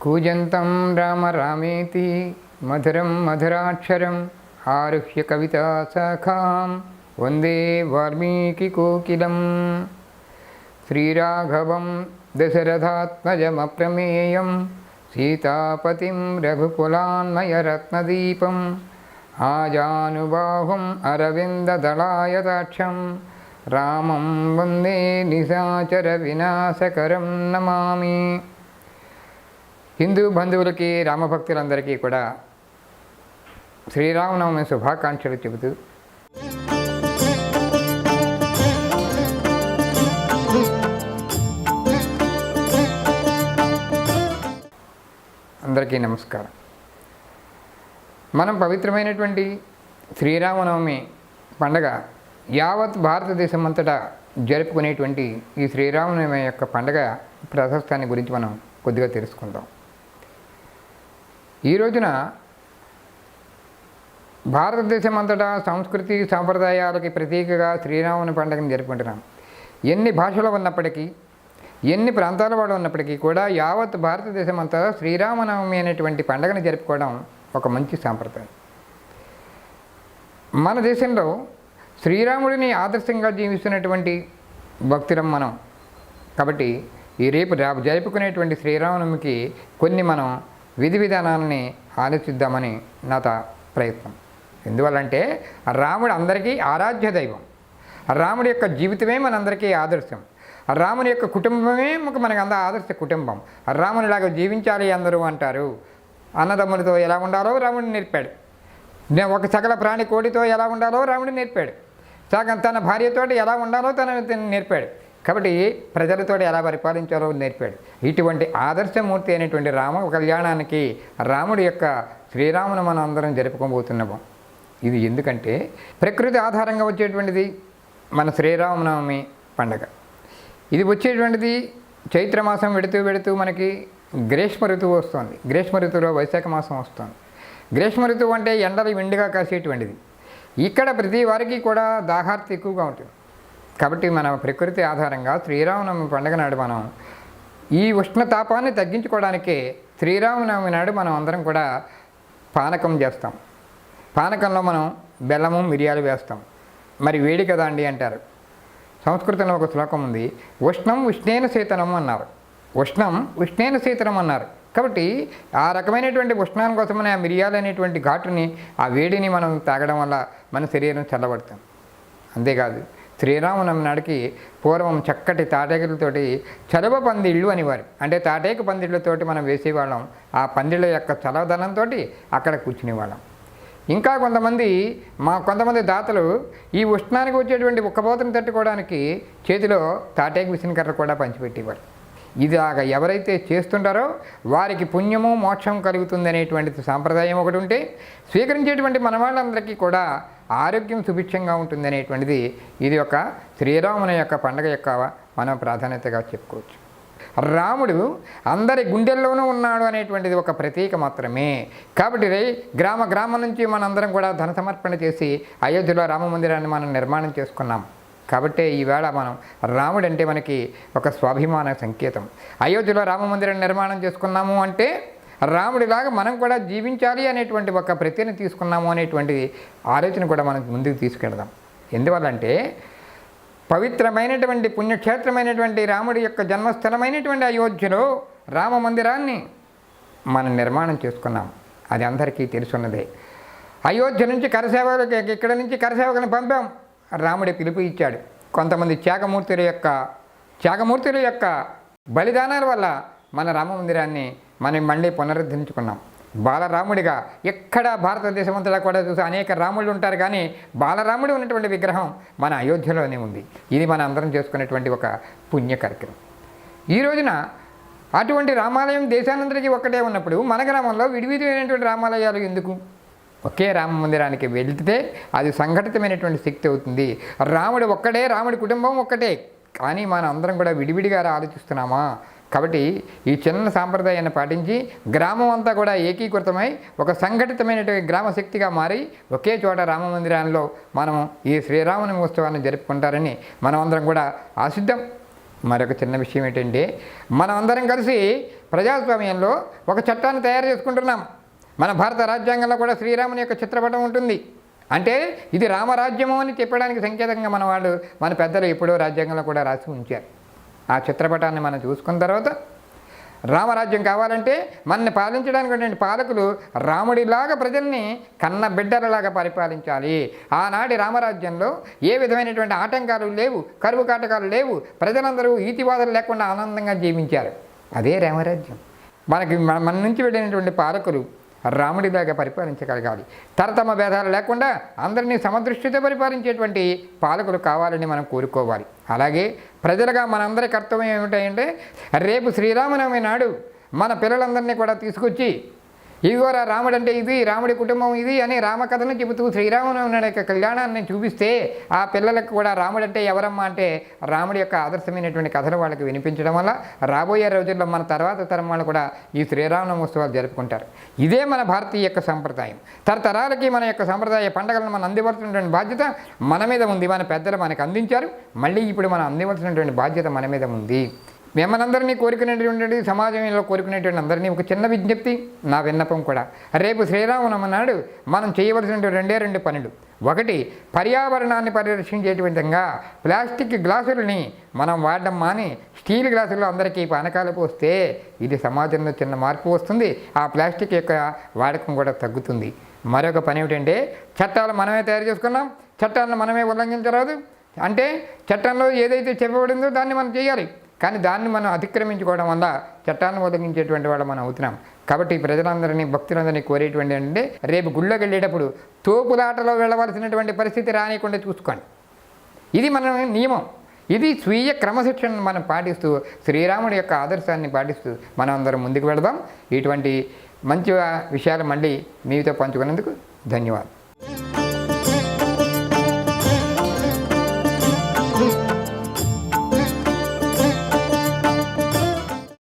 కూజంతం రామ రామేతి మధురం మధురాక్షరం ఆరుహ్య కవితా శాఖాం వందే వాల్మీకి కోకిలం. శ్రీరాఘవం దశరథాత్మజమప్రమేయం సీతాపతిం రఘుకులాన్మయరత్నదీపం ఆజానుబాహుం అరవిందదళాయతాక్షం రామం వందే నిశాచర వినాశకరం నమామి. హిందూ బంధువులకి రామభక్తులందరికీ కూడా శ్రీరామనవమి శుభాకాంక్షలు చెబుతూ అందరికీ నమస్కారం. మనం పవిత్రమైనటువంటి శ్రీరామనవమి పండగ యావత్ భారతదేశం అంతటా జరుపుకునేటువంటి ఈ శ్రీరామనవమి యొక్క పండగ ప్రశస్తాన్ని గురించి మనం కొద్దిగా తెలుసుకుందాం. ఈ రోజున భారతదేశం అంతటా సంస్కృతి సాంప్రదాయాలకి ప్రతీకగా శ్రీరాముని పండుగను జరుపుకుంటున్నాం. ఎన్ని భాషలు ఉన్నప్పటికీ, ఎన్ని ప్రాంతాల వాడు ఉన్నప్పటికీ కూడా యావత్ భారతదేశం అంతా శ్రీరామనవమి అనేటువంటి పండుగను జరుపుకోవడం ఒక మంచి సాంప్రదాయం. మన దేశంలో శ్రీరాముడిని ఆదర్శంగా జీవిస్తున్నటువంటి భక్తులం మనం. కాబట్టి ఈ రేపు జరుపుకునేటువంటి శ్రీరామనవమికి కొన్ని మనం విధి విధానాలని ఆలోచిద్దామని నా ప్రయత్నం. ఎందువల్లంటే రాముడు అందరికీ ఆరాధ్య దైవం. రాముడి యొక్క జీవితమే మనందరికీ ఆదర్శం. రాముని యొక్క కుటుంబమే మనకు అంత ఆదర్శ కుటుంబం. రామునిలాగా జీవించాలి అందరూ అంటారు. అన్నదమ్ములతో ఎలా ఉండాలో రాముడు నేర్పాడు. ఒక సకల ప్రాణి కోడితో ఎలా ఉండాలో రాముడు నేర్పాడు. తన భార్యతో ఎలా ఉండాలో తను నేర్పాడు. కాబట్టి ప్రజలతో ఎలా పరిపాలించాలో నేర్పాడు. ఇటువంటి ఆదర్శమూర్తి అయినటువంటి రామ కళ్యాణానికి రాముడి యొక్క శ్రీరామును మనం అందరం జరుపుకోబోతున్నాము. ఇది ఎందుకంటే ప్రకృతి ఆధారంగా వచ్చేటువంటిది మన శ్రీరామనవమి పండగ. ఇది వచ్చేటువంటిది చైత్రమాసం వెడుతూ మనకి గ్రీష్మ ఋతువు వస్తుంది. గ్రీష్మ ఋతువులో వైశాఖ మాసం వస్తుంది. గ్రీష్మ ఋతువు అంటే ఎండలు విండిగా కాసేటువంటిది. ఇక్కడ ప్రతి వారికి కూడా దాహార్తి ఎక్కువగా ఉంటుంది. కాబట్టి మన ప్రకృతి ఆధారంగా శ్రీరామనవమి పండుగ నాడు మనం ఈ ఉష్ణతాపాన్ని తగ్గించుకోవడానికే శ్రీరామనవమి నాడు మనం అందరం కూడా పానకం చేస్తాం. పానకంలో మనం బెల్లము మిరియాలు వేస్తాం. మరి వేడి కదా అండి అంటారు. సంస్కృతంలో ఒక శ్లోకం ఉంది, ఉష్ణం ఉష్ణేన శీతనం అన్నారు. ఉష్ణం ఉష్ణేన శీతనం అన్నారు. కాబట్టి ఆ రకమైనటువంటి ఉష్ణాల కోసమని ఆ మిరియాలు అనేటువంటి ఘాటుని, ఆ వేడిని మనం తాగడం వల్ల మన శరీరం చల్లబడుతుంది. అంతేకాదు శ్రీరామనవమి నాడికి పూర్వం చక్కటి తాటేకులతోటి చలవ పందిళ్ళు అనేవారు. అంటే తాటేకు పందిళ్ళతోటి మనం వేసేవాళ్ళం. ఆ పందిళ్ళ యొక్క చలవదనంతో అక్కడ కూర్చునేవాళ్ళం. ఇంకా కొంతమంది దాతలు ఈ ఉష్ణానికి వచ్చేటువంటి ఉక్కపోతను తట్టుకోవడానికి చేతిలో తాటేకు విసినకర్ర కూడా పంచిపెట్టేవారు. ఇలాగ ఎవరైతే చేస్తుంటారో వారికి పుణ్యము మోక్షం కలుగుతుంది అనేటువంటి సాంప్రదాయం ఒకటి ఉంటే, స్వీకరించేటువంటి మన వాళ్ళందరికీ కూడా ఆరోగ్యం సుభిక్షంగా ఉంటుంది అనేటువంటిది ఇది ఒక శ్రీరాముని యొక్క పండుగ యొక్క మనం ప్రాధాన్యతగా చెప్పుకోవచ్చు. రాముడు అందరి గుండెల్లోనూ ఉన్నాడు అనేటువంటిది ఒక ప్రతీక మాత్రమే. కాబట్టి గ్రామం నుంచి మనందరం కూడా ధన సమర్పణ చేసి అయోధ్యలో రామ మందిరాన్ని మనం నిర్మాణం చేసుకున్నాం. కాబట్టి ఈవేళ మనం రాముడు అంటే మనకి ఒక స్వాభిమాన సంకేతం. అయోధ్యలో రామ మందిరాన్ని నిర్మాణం చేసుకున్నాము అంటే రాముడిలాగా మనం కూడా జీవించాలి అనేటువంటి ఒక ప్రతిని తీసుకున్నాము అనేటువంటి ఆలోచన కూడా మనం ముందుకు తీసుకెళ్దాం. ఎందువల్లంటే పవిత్రమైనటువంటి పుణ్యక్షేత్రమైనటువంటి రాముడి యొక్క జన్మస్థలమైనటువంటి అయోధ్యలో రామ మందిరాన్ని మనం నిర్మాణం చేసుకున్నాం. అది అందరికీ తెలుసున్నదే. అయోధ్య నుంచి ఇక్కడ నుంచి కరసేవకులను పంపాం. రాముడి పిలుపు ఇచ్చాడు. కొంతమంది త్యాగమూర్తుల యొక్క బలిదానాల వల్ల మన రామ మందిరాన్ని మనం మళ్ళీ పునరుద్ధరించుకున్నాం. బాలరాముడిగా ఎక్కడ భారతదేశం అంతటా కూడా చూసి అనేక రాముళ్ళు ఉంటారు, కానీ బాలరాముడు ఉన్నటువంటి విగ్రహం మన అయోధ్యలోనే ఉంది. ఇది మన అందరం చేసుకునేటువంటి ఒక పుణ్య కార్యక్రమం. ఈ రోజున అటువంటి రామాలయం దేశానందరికీ ఒక్కటే ఉన్నప్పుడు మన గ్రామంలో విడివిధమైనటువంటి రామాలయాలు ఎందుకు? ఒకే రామ మందిరానికి వెళ్తే అది సంఘటితమైనటువంటి శక్తి అవుతుంది. రాముడు ఒక్కడే, రాముడి కుటుంబం ఒక్కటే, కానీ మనం అందరం కూడా విడివిడిగా ఆలోచిస్తున్నామా? కాబట్టి ఈ చిన్న సాంప్రదాయాన్ని పాటించి గ్రామం అంతా కూడా ఏకీకృతమై ఒక సంఘటితమైనటువంటి గ్రామ శక్తిగా మారి ఒకే చోట రామ మందిరాల్లో మనం ఈ శ్రీరామనవమి ఉత్సవాన్ని జరుపుకుంటారని మనం అందరం కూడా ఆశిద్దాం. మరొక చిన్న విషయం ఏంటంటే మనం అందరం కలిసి ప్రజాస్వామ్యంలో ఒక చట్టాన్ని తయారు చేసుకుంటున్నాం. మన భారత రాజ్యాంగంలో కూడా శ్రీరాముని యొక్క చిత్రపటం ఉంటుంది. అంటే ఇది రామరాజ్యము అని చెప్పడానికి సంకేతంగా మన పెద్దలు ఎప్పుడో రాజ్యాంగంలో కూడా రాసి ఉంచారు. ఆ చిత్రపటాన్ని మనం చూసుకున్న తర్వాత రామరాజ్యం కావాలంటే మనల్ని పాలించడానికి పాలకులు రాముడిలాగా ప్రజల్ని కన్న బిడ్డలలాగా పరిపాలించాలి. ఆనాటి రామరాజ్యంలో ఏ విధమైనటువంటి ఆటంకాలు లేవు, కరువు కాటకాలు లేవు, ప్రజలందరూ ఈతివాదాలు లేకుండా ఆనందంగా జీవించారు. అదే రామరాజ్యం. మన నుంచి వెళ్ళినటువంటి పాలకులు రాముడిలాగా పరిపాలించగలగాలి. తరతమ భేదాలు లేకుండా అందరినీ సమదృష్టితో పరిపాలించేటువంటి పాలకులు కావాలని మనం కోరుకోవాలి. అలాగే ప్రజలుగా మనందరి కర్తవ్యం ఏమిటంటే రేపు శ్రీరామనవమి నాడు మన పిల్లలందరినీ కూడా తీసుకొచ్చి ఇదిగోరా రాముడు అంటే ఇది, రాముడి కుటుంబం ఇది అని రామకథను చెబుతూ శ్రీరామనవమి యొక్క కళ్యాణాన్ని చూపిస్తే ఆ పిల్లలకు కూడా రాముడు అంటే ఎవరమ్మా అంటే రాముడి యొక్క ఆదర్శమైనటువంటి కథలు వాళ్ళకి వినిపించడం వల్ల రాబోయే రోజుల్లో మన తర్వాత తరం వాళ్ళు కూడా ఈ శ్రీరామనవమి ఉత్సవాలు జరుపుకుంటారు. ఇదే మన భారతీయ యొక్క సంప్రదాయం. తరతరాలకి మన యొక్క సంప్రదాయ పండుగలను మనం అందివలసినటువంటి బాధ్యత మన మీద ఉంది. మన పెద్దలు మనకు అందించారు, మళ్ళీ ఇప్పుడు మనం అందివలసినటువంటి బాధ్యత మన మీద ఉంది. మిమ్మల్ని కోరుకునేటువంటి సమాజంలో కోరుకునేటువంటి అందరినీ ఒక చిన్న విజ్ఞప్తి, నా విన్నపం కూడా. రేపు శ్రీరామనవమి నాడు మనం చేయవలసినటువంటి రెండు పనులు. ఒకటి, పర్యావరణాన్ని పరిరక్షించేటువంటి విధంగా ప్లాస్టిక్ గ్లాసులని మనం వాడడం మాని స్టీల్ గ్లాసుల్లో అందరికీ పానకాలు పోస్తే ఇది సమాజంలో చిన్న మార్పు వస్తుంది. ఆ ప్లాస్టిక్ యొక్క వాడకం కూడా తగ్గుతుంది. మరొక పని ఏమిటంటే చట్టాలు మనమే తయారు చేసుకున్నాం, చట్టాలను మనమే ఉల్లంఘించరాదు. అంటే చట్టంలో ఏదైతే చెప్పబడిందో దాన్ని మనం చేయాలి. కానీ దాన్ని మనం అతిక్రమించుకోవడం వల్ల చట్టాన్ని ఉల్లంఘించేటువంటి వాళ్ళు మనం అవుతున్నాం. కాబట్టి ప్రజలందరినీ భక్తులందరినీ కోరేటువంటి అంటే రేపు గుళ్ళోకి వెళ్ళేటప్పుడు తోపులాటలో వెళ్ళవలసినటువంటి పరిస్థితి రానికుండా చూసుకోండి. ఇది మన నియమం. ఇది స్వీయ క్రమశిక్షణను మనం పాటిస్తూ శ్రీరాముడి యొక్క ఆదర్శాన్ని పాటిస్తూ మనం అందరం ముందుకు వెళదాం. ఇటువంటి మంచి విషయాలు మళ్ళీ మీతో పంచుకున్నందుకు ధన్యవాదాలు.